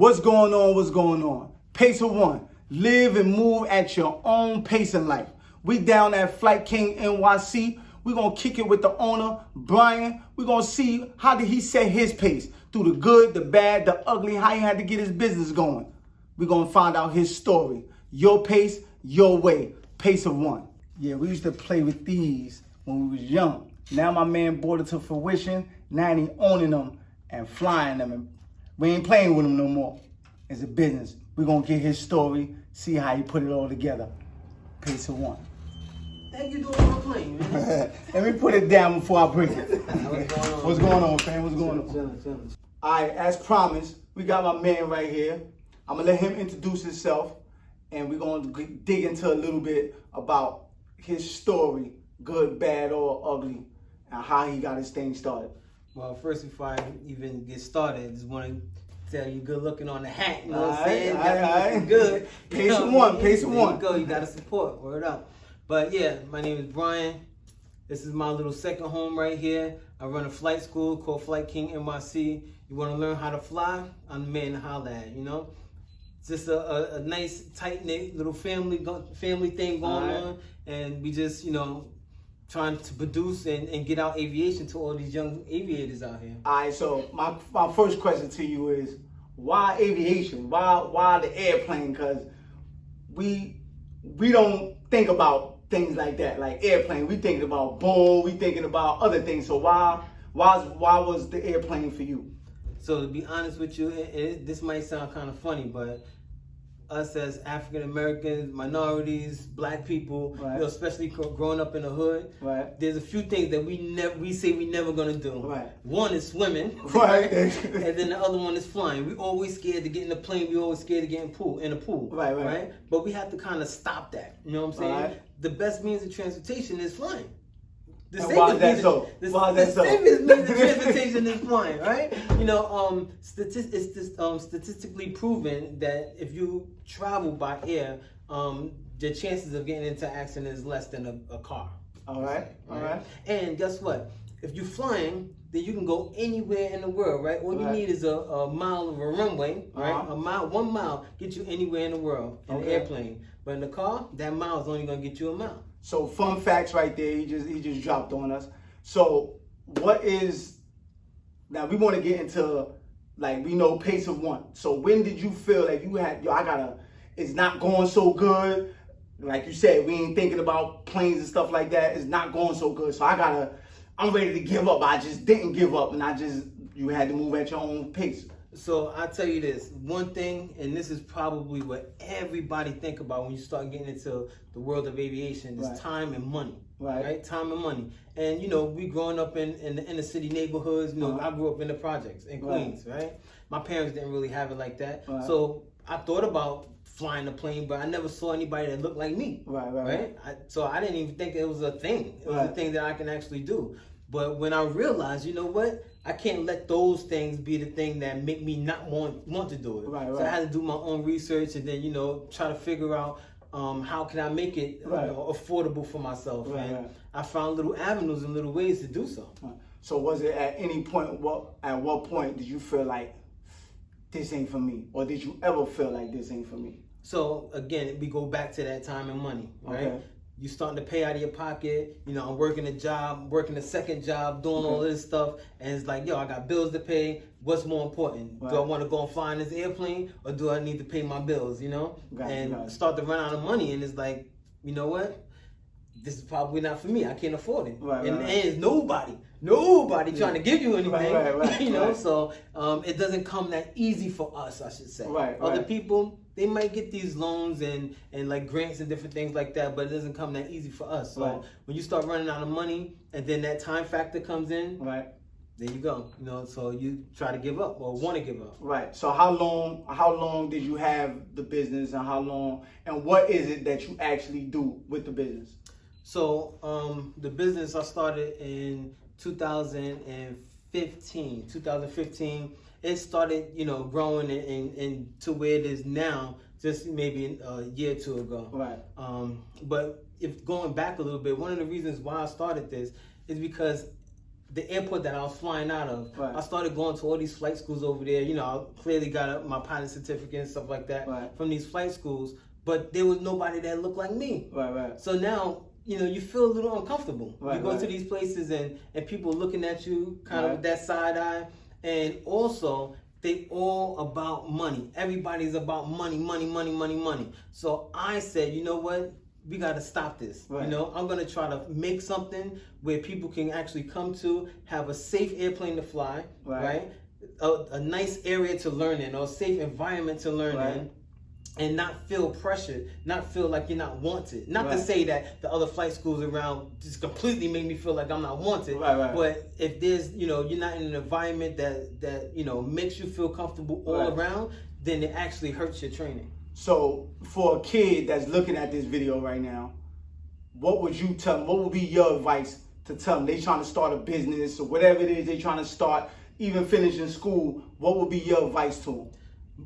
What's going on? What's going on? Pace of One. Live and move at your own pace in life. We down at Flight King NYC. We're going to kick it with the owner, Brian. We're going to see how did he set his pace through the good, the bad, the ugly, how he had to get his business going. We're going to find out his story. Your pace, your way. Pace of One. Yeah, we used to play with these when we was young. Now my man brought it to fruition. Now he owning them and flying them. And we ain't playing with him no more. It's a business. We're going to get his story, see how he put it all together. Pace of One. Thank you doing my plane, man. Let me put it down before I break it. What's going on? Fam? What's going on? Chilling. All right, as promised, we got my man right here. I'm going to let him introduce himself, and we're going to dig into a little bit about his story, good, bad, or ugly, and how he got his thing started. Well, first, before I even get started, I just want to tell you good looking on the hat. You know what I'm saying? All right. Good. Pace of One, pace of one. There you go. You got to support. Word up. But yeah, my name is Brian. This is my little second home right here. I run a flight school called Flight King NYC. You want to learn how to fly? I'm the man to holler at, you know? It's just a nice, tight-knit little family thing going on. And we just, you know, trying to produce and get out aviation to all these young aviators out here. All right, so my first question to you is, why aviation? Why the airplane? Because we don't think about things like that, like airplane. We thinking about bull. We thinking about other things. So why was the airplane for you? So to be honest with you, this might sound kind of funny, but us as African Americans, minorities, black people, right, you know, especially growing up in the hood, right, there's a few things that we say we never gonna do. Right. One is swimming, right, and then the other one is flying. We always scared to get in the plane. We always scared to get in a pool. Right. But we have to kind of stop that. You know what I'm saying? Right. The best means of transportation is flying. The safest means of transportation is flying, right? You know, it's statistically proven that if you travel by air, the chances of getting into accident is less than a car. All right. And guess what? If you're flying, then you can go anywhere in the world, right? All you need is a mile of a runway, right? One mile gets you anywhere in the world in an airplane. But in the car, that mile is only gonna get you a mile. So fun facts right there. He just dropped on us. So what is now? We want to get into, like, we know Pace of One. So when did you feel like you had it's not going so good? Like you said, we ain't thinking about planes and stuff like that. It's not going so good. So I'm ready to give up. I just didn't give up, and you had to move at your own pace. So I'll tell you this, one thing, and this is probably what everybody think about when you start getting into the world of aviation, is time and money. Right? Time and money. And, you know, we growing up in the inner city neighborhoods, you know, I grew up in the projects in Queens, right? My parents didn't really have it like that. So I thought about flying a plane, but I never saw anybody that looked like me. Right? So I didn't even think it was a thing. It was a thing that I can actually do. But when I realized, you know what? I can't let those things be the thing that make me not want to do it. So I had to do my own research and then, you know, try to figure out how can I make it affordable for myself. I found little avenues and little ways to do so. So was it at any point, at what point did you feel like this ain't for me? Or did you ever feel like this ain't for me? So again, we go back to that time and money, right? You starting to pay out of your pocket. You know, I'm working a job, working a second job, doing all this stuff, and it's like, yo, I got bills to pay. What's more important? Do I want to go and fly in this airplane, or do I need to pay my bills? You know, start to run out of money, and it's like, you know what? This is probably not for me. I can't afford it. And there's nobody trying to give you anything. You know, so it doesn't come that easy for us, I should say. Other people, they might get these loans and like grants and different things like that, but it doesn't come that easy for us. So when you start running out of money and then that time factor comes in, there you go. You know, so you try to give up or want to give up. So how long did you have the business, and what is it that you actually do with the business? So the business I started in 2015. It started, you know, growing and to where it is now, just maybe a year or two ago. But if going back a little bit, one of the reasons why I started this is because the airport that I was flying out of. Right. I started going to all these flight schools over there. You know, I clearly got my pilot certificate and stuff like that from these flight schools. But there was nobody that looked like me. Right. So now, you know, you feel a little uncomfortable. You go to these places and people looking at you kind of with that side eye. And also, they all about money. Everybody's about money. So I said, you know what? We got to stop this. You know, I'm going to try to make something where people can actually come to, have a safe airplane to fly, right? A nice area to learn in, or a safe environment to learn in, and not feel pressured, not feel like you're not wanted. Not to say that the other flight schools around just completely make me feel like I'm not wanted. But if there's, you know, you're not in an environment that you know, makes you feel comfortable all around, then it actually hurts your training. So for a kid that's looking at this video right now, what would you tell them? What would be your advice to tell them? They trying to start a business or whatever it is they trying to start, even finishing school. What would be your advice to them?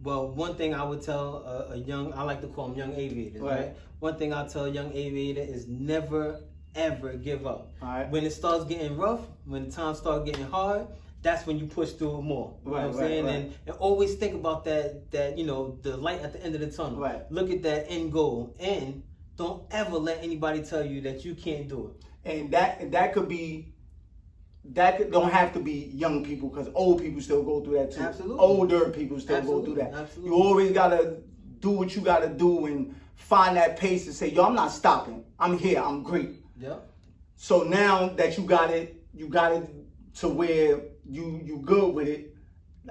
Well, one thing I would tell a young, I like to call them young aviators, right? One thing I'll tell a young aviator is never, ever give up. When it starts getting rough, when the times start getting hard, that's when you push through it more. You know what I'm saying? And always think about that, you know, the light at the end of the tunnel. Look at that end goal. And don't ever let anybody tell you that you can't do it. And that could be, don't have to be young people, because old people still go through that too. Absolutely. Older people still go through that. You always got to do what you got to do and find that pace to say, yo, I'm not stopping. I'm here. I'm great. So now that you got it to where you good with it,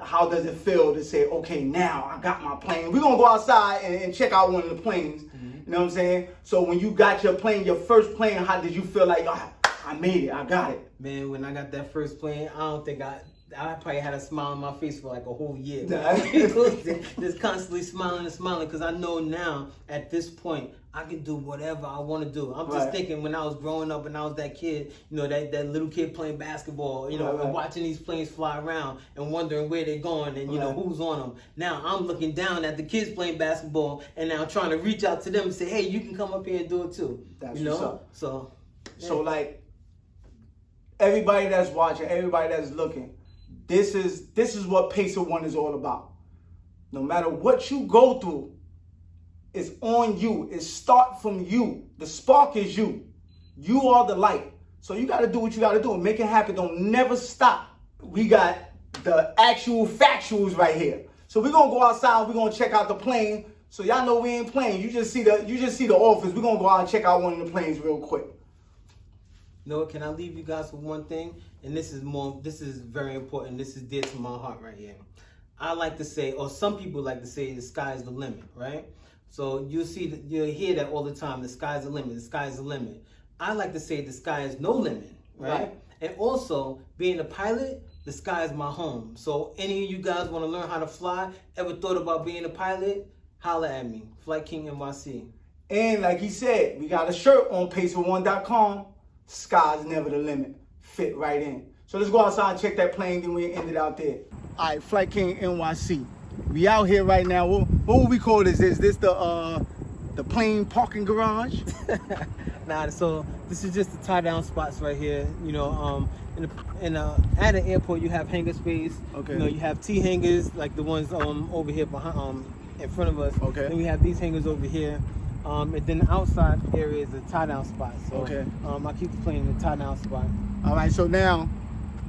how does it feel to say, okay, now I got my plane. We're going to go outside and check out one of the planes. You know what I'm saying? So when you got your plane, your first plane, how did you feel like, oh, I made it, I got it? Man, when I got that first plane, I don't think I probably had a smile on my face for like a whole year. Just constantly smiling, because I know now at this point I can do whatever I want to do. I'm just thinking when I was growing up and I was that kid, you know, that little kid playing basketball, you know, and watching these planes fly around and wondering where they're going and, you know, who's on them. Now I'm looking down at the kids playing basketball and now trying to reach out to them and say, hey, you can come up here and do it too. That's you know? what's up. So like, everybody that's watching, everybody that's looking, this is what Pacer One is all about. No matter what you go through, it's on you. It starts from you. The spark is you. You are the light. So you got to do what you got to do and make it happen. Don't never stop. We got the actual factuals right here. So we're going to go outside. We're going to check out the plane. So y'all know we ain't playing. You just see the office. We're going to go out and check out one of the planes real quick. No, can I leave you guys with one thing? And this is very important. This is dear to my heart right here. I like to say, or some people like to say, the sky is the limit, right? So you'll hear that all the time. The sky's the limit. The sky's the limit. I like to say the sky is no limit, right? And also, being a pilot, the sky is my home. So any of you guys want to learn how to fly, ever thought about being a pilot, holla at me. Flight King NYC. And like he said, we got a shirt on pacer1.com. Sky's never the limit. Fit right in. So let's go outside and check that plane, then we end it out there. All right, Flight King NYC. We out here right now. What would we call this? Is this the plane parking garage? Nah, so this is just the tie down spots right here. You know, at an airport you have hangar space. Okay. You know, you have T hangars like the ones over here behind in front of us. Okay. Then we have these hangars over here. And then the outside area is a tie down spot. So okay. I keep the plane in the tie down spot. All right, so now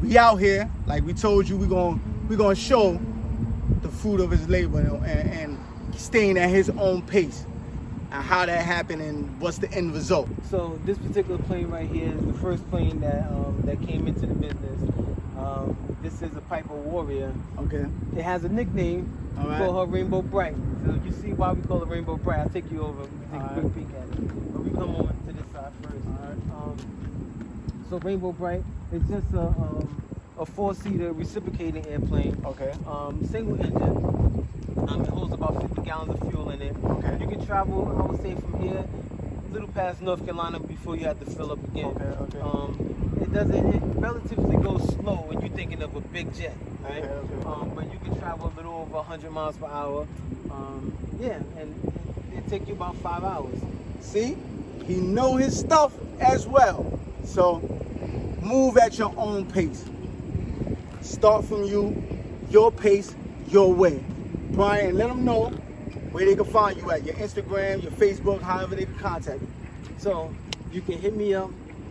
we out here, like we told you, we're gonna show the fruit of his labor and staying at his own pace, and how that happened and what's the end result. So this particular plane right here is the first plane that came into the business. This is a Piper Warrior. Okay. It has a nickname. All right. We call her Rainbow Bright. So you see why we call her Rainbow Bright. I'll take you over. We can take a quick peek at it. But we come on to this side first. All right. So Rainbow Bright is just a four-seater reciprocating airplane. Okay. Single engine. It holds about 50 gallons of fuel in it. Okay. You can travel, I would say, from here a little past North Carolina before you have to fill up again. Okay. It relatively goes slow when you're thinking of a big jet, right? Okay. But you can travel a little over 100 miles per hour. And it take you about 5 hours. See, he know his stuff as well. So Move at your own pace. Start from you, your pace, your way. Brian, let them know where they can find you at, your Instagram, your Facebook, however they can contact you. So you can hit me up,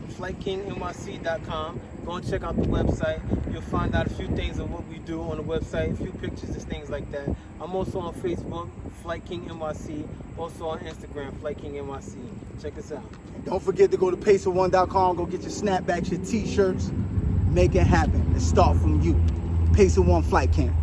flightKingNYC.com. Go and check out the website. You'll find out a few things of what we do on the website, a few pictures and things like that. I'm also on Facebook, Flight King NYC. Also on Instagram, Flight King NYC. Check us out. Don't forget to go to pacer1.com. Go get your snapbacks, your t-shirts. Make it happen. Let's start from you. Pacer One Flight Camp.